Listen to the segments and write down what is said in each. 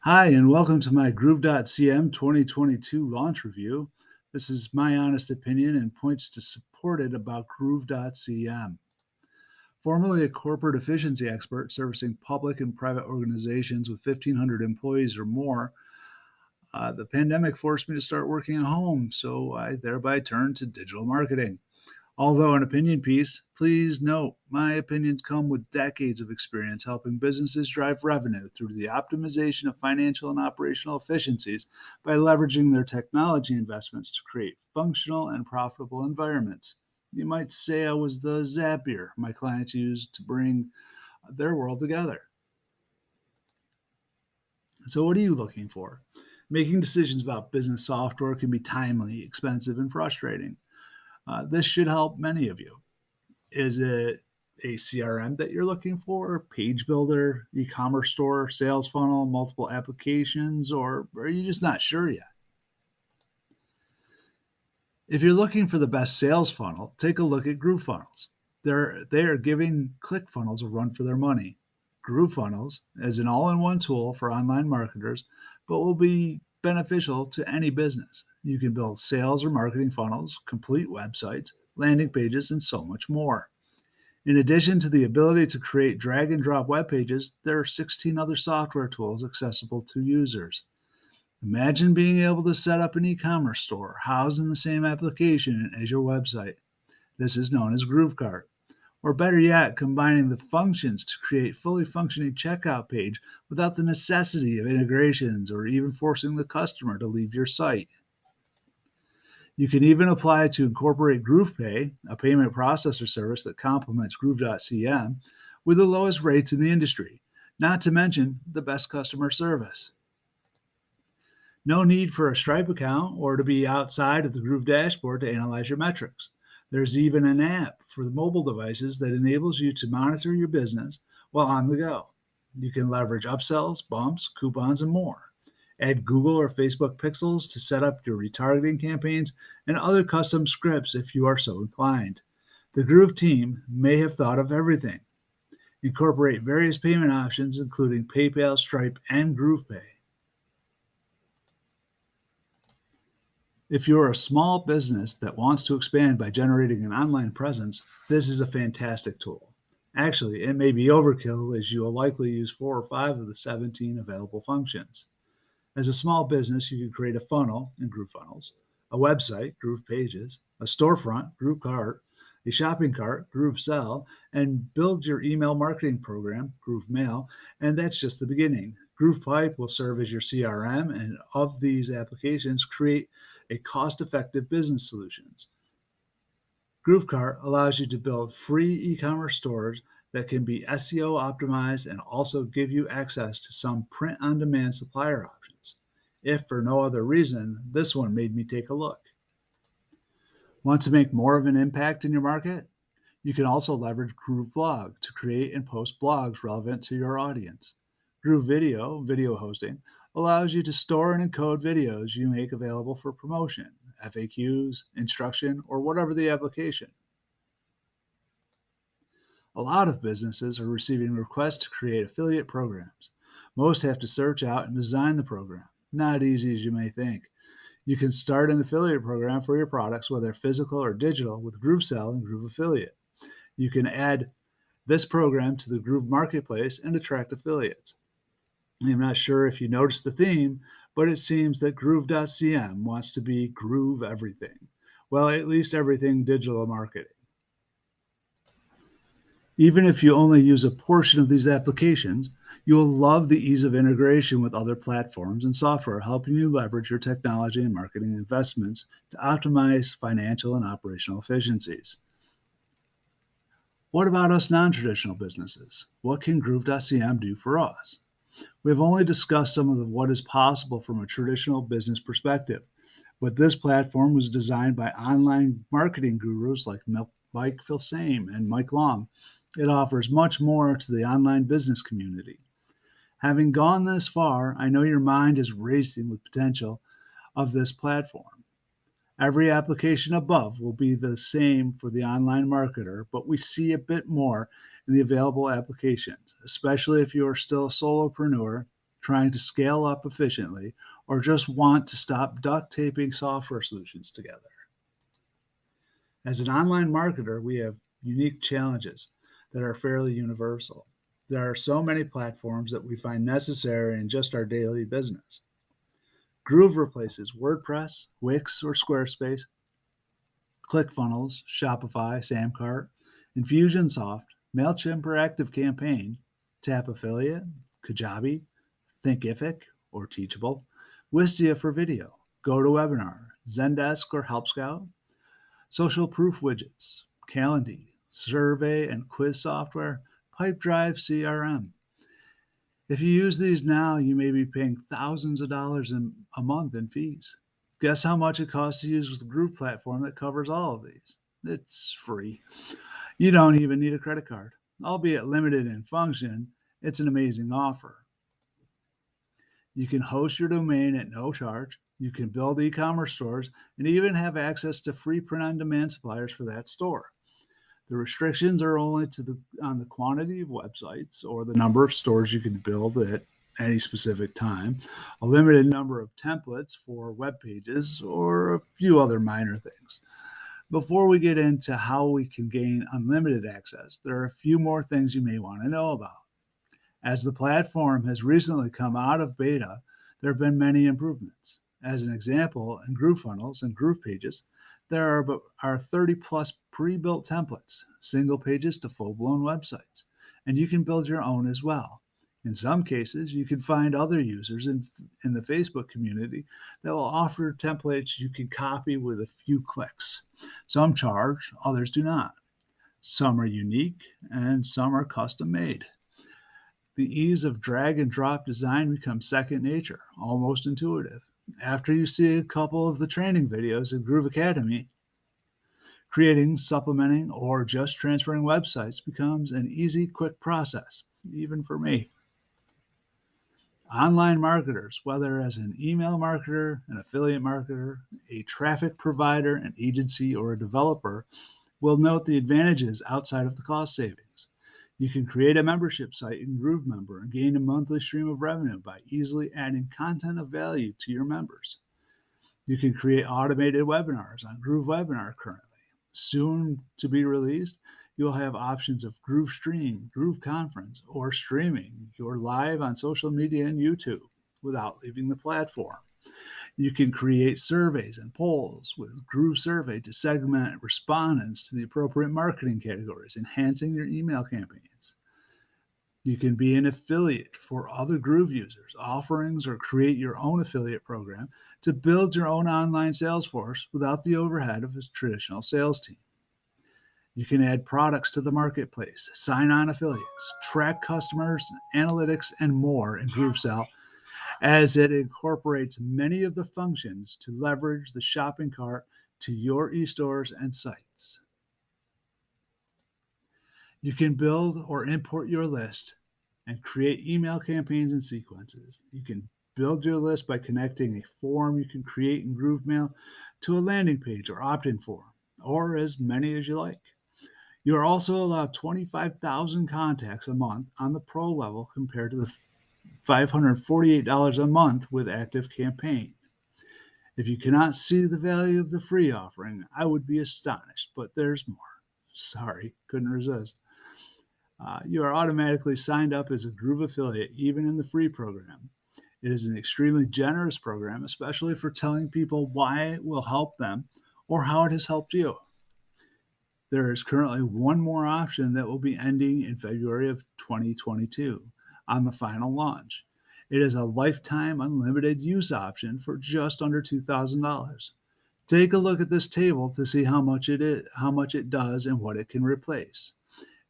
Hi, and welcome to my Groove.cm 2022 launch review. This is my honest opinion and points to support it about Groove.cm. Formerly a corporate efficiency expert servicing public and private organizations with 1,500 employees or more, the pandemic forced me to start working at home, so I thereby turned to digital marketing. Although an opinion piece, please note my opinions come with decades of experience helping businesses drive revenue through the optimization of financial and operational efficiencies by leveraging their technology investments to create functional and profitable environments. You might say I was the Zapier my clients used to bring their world together. So, what are you looking for? Making decisions about business software can be timely, expensive, and frustrating. This should help many of you. Is it a CRM that you're looking for, page builder, e-commerce store, sales funnel, multiple applications, or are you just not sure yet? If you're looking for the best sales funnel, take a look at Groovefunnels. They are giving Clickfunnels a run for their money. Groovefunnels is an all-in-one tool for online marketers, but will be beneficial to any business. You can build sales or marketing funnels, complete websites, landing pages, and so much more. In addition to the ability to create drag and drop web pages, there are 16 other software tools accessible to users. Imagine being able to set up an e-commerce store housed in the same application as your website. This is known as GrooveCart. Or better yet, combining the functions to create fully functioning checkout page without the necessity of integrations or even forcing the customer to leave your site. You can even apply to incorporate GroovePay, a payment processor service that complements Groove.cm, with the lowest rates in the industry, not to mention the best customer service. No need for a Stripe account or to be outside of the Groove dashboard to analyze your metrics. There's even an app for the mobile devices that enables you to monitor your business while on the go. You can leverage upsells, bumps, coupons, and more. Add Google or Facebook pixels to set up your retargeting campaigns and other custom scripts if you are so inclined. The Groove team may have thought of everything. Incorporate various payment options, including PayPal, Stripe, and GroovePay. If you're a small business that wants to expand by generating an online presence, this is a fantastic tool. Actually, it may be overkill as you will likely use 4 or 5 of the 17 available functions. As a small business, you can create a funnel in Groovefunnels, a website, Groove Pages, a storefront, Groove Cart, a shopping cart, Groove Sell, and build your email marketing program, Groove Mail, and that's just the beginning. Groove Pipe will serve as your CRM, and of these applications, create a cost-effective business solutions. GrooveCart allows you to build free e-commerce stores that can be SEO optimized and also give you access to some print-on-demand supplier options. If for no other reason, this one made me take a look. Want to make more of an impact in your market? You can also leverage Groove Blog to create and post blogs relevant to your audience. Groove video hosting, allows you to store and encode videos you make available for promotion, FAQs, instruction, or whatever the application. A lot of businesses are receiving requests to create affiliate programs. Most have to search out and design the program. Not easy as you may think. You can start an affiliate program for your products, whether physical or digital, with GrooveSell and Groove Affiliate. You can add this program to the Groove Marketplace and attract affiliates. I'm not sure if you noticed the theme, but it seems that Groove.cm wants to be Groove everything. Well, at least everything digital marketing. Even if you only use a portion of these applications, you will love the ease of integration with other platforms and software, helping you leverage your technology and marketing investments to optimize financial and operational efficiencies. What about us non-traditional businesses? What can Groove.cm do for us? We have only discussed some of what is possible from a traditional business perspective, but this platform was designed by online marketing gurus like Mike Filsame and Mike Long. It offers much more to the online business community. Having gone this far, I know your mind is racing with potential of this platform. Every application above will be the same for the online marketer, but we see a bit more in the available applications, especially if you are still a solopreneur trying to scale up efficiently, or just want to stop duct taping software solutions together. As an online marketer, we have unique challenges that are fairly universal. There are so many platforms that we find necessary in just our daily business. Groove replaces WordPress, Wix, or Squarespace, Clickfunnels, Shopify, SamCart, Infusionsoft, Mailchimp or ActiveCampaign, Tapfiliate, Kajabi, Thinkific or Teachable, Wistia for video, GoToWebinar, Zendesk or Help Scout, social proof widgets, Calendly, survey and quiz software, PipeDrive CRM. If you use these now, you may be paying thousands of dollars a month in fees. Guess how much it costs to use the Groove platform that covers all of these? It's free. You don't even need a credit card. Albeit limited in function, it's an amazing offer. You can host your domain at no charge. You can build e-commerce stores and even have access to free print-on-demand suppliers for that store. The restrictions are only on the quantity of websites or the number of stores you can build at any specific time, a limited number of templates for web pages, or a few other minor things. Before we get into how we can gain unlimited access, there are a few more things you may want to know about. As the platform has recently come out of beta, there have been many improvements. As an example, in Groovefunnels and Groove pages, there are 30 plus pre-built templates, single pages to full-blown websites, and you can build your own as well. In some cases, you can find other users in the Facebook community that will offer templates you can copy with a few clicks. Some charge, others do not. Some are unique, and some are custom-made. The ease of drag and drop design becomes second nature, almost intuitive. After you see a couple of the training videos in Groove Academy, creating, supplementing, or just transferring websites becomes an easy, quick process, even for me. Online marketers, whether as an email marketer, an affiliate marketer, a traffic provider, an agency, or a developer, will note the advantages outside of the cost savings. You can create a membership site in GrooveMember and gain a monthly stream of revenue by easily adding content of value to your members. You can create automated webinars on GrooveWebinar currently. Soon to be released, you'll have options of Groove Stream, Groove Conference, or streaming. You're live on social media and YouTube without leaving the platform. You can create surveys and polls with Groove Survey to segment respondents to the appropriate marketing categories, enhancing your email campaigns. You can be an affiliate for other Groove users, offerings, or create your own affiliate program to build your own online sales force without the overhead of a traditional sales team. You can add products to the marketplace, sign on affiliates, track customers, analytics, and more in GrooveSell, as it incorporates many of the functions to leverage the shopping cart to your e-stores and sites. You can build or import your list and create email campaigns and sequences. You can build your list by connecting a form you can create in GrooveMail to a landing page or opt-in form, or as many as you like. You are also allowed 25,000 contacts a month on the pro level compared to the $548 a month with ActiveCampaign. If you cannot see the value of the free offering, I would be astonished, but there's more. Sorry, couldn't resist. You are automatically signed up as a Groove affiliate, even in the free program. It is an extremely generous program, especially for telling people why it will help them or how it has helped you. There is currently one more option that will be ending in February of 2022 on the final launch. It is a lifetime unlimited use option for just under $2,000. Take a look at this table to see how much it does, and what it can replace.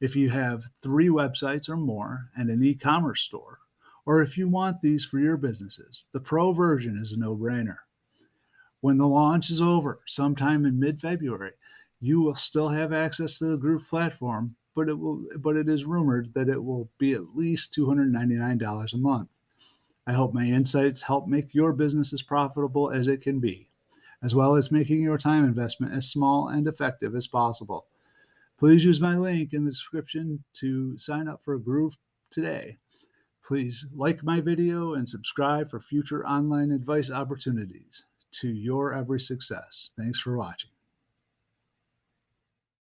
If you have 3 websites or more and an e-commerce store, or if you want these for your businesses, the Pro version is a no-brainer. When the launch is over, sometime in mid-February, you will still have access to the Groove platform, but it is rumored that it will be at least $299 a month. I hope my insights help make your business as profitable as it can be, as well as making your time investment as small and effective as possible. Please use my link in the description to sign up for Groove today. Please like my video and subscribe for future online advice opportunities. To your every success. Thanks for watching.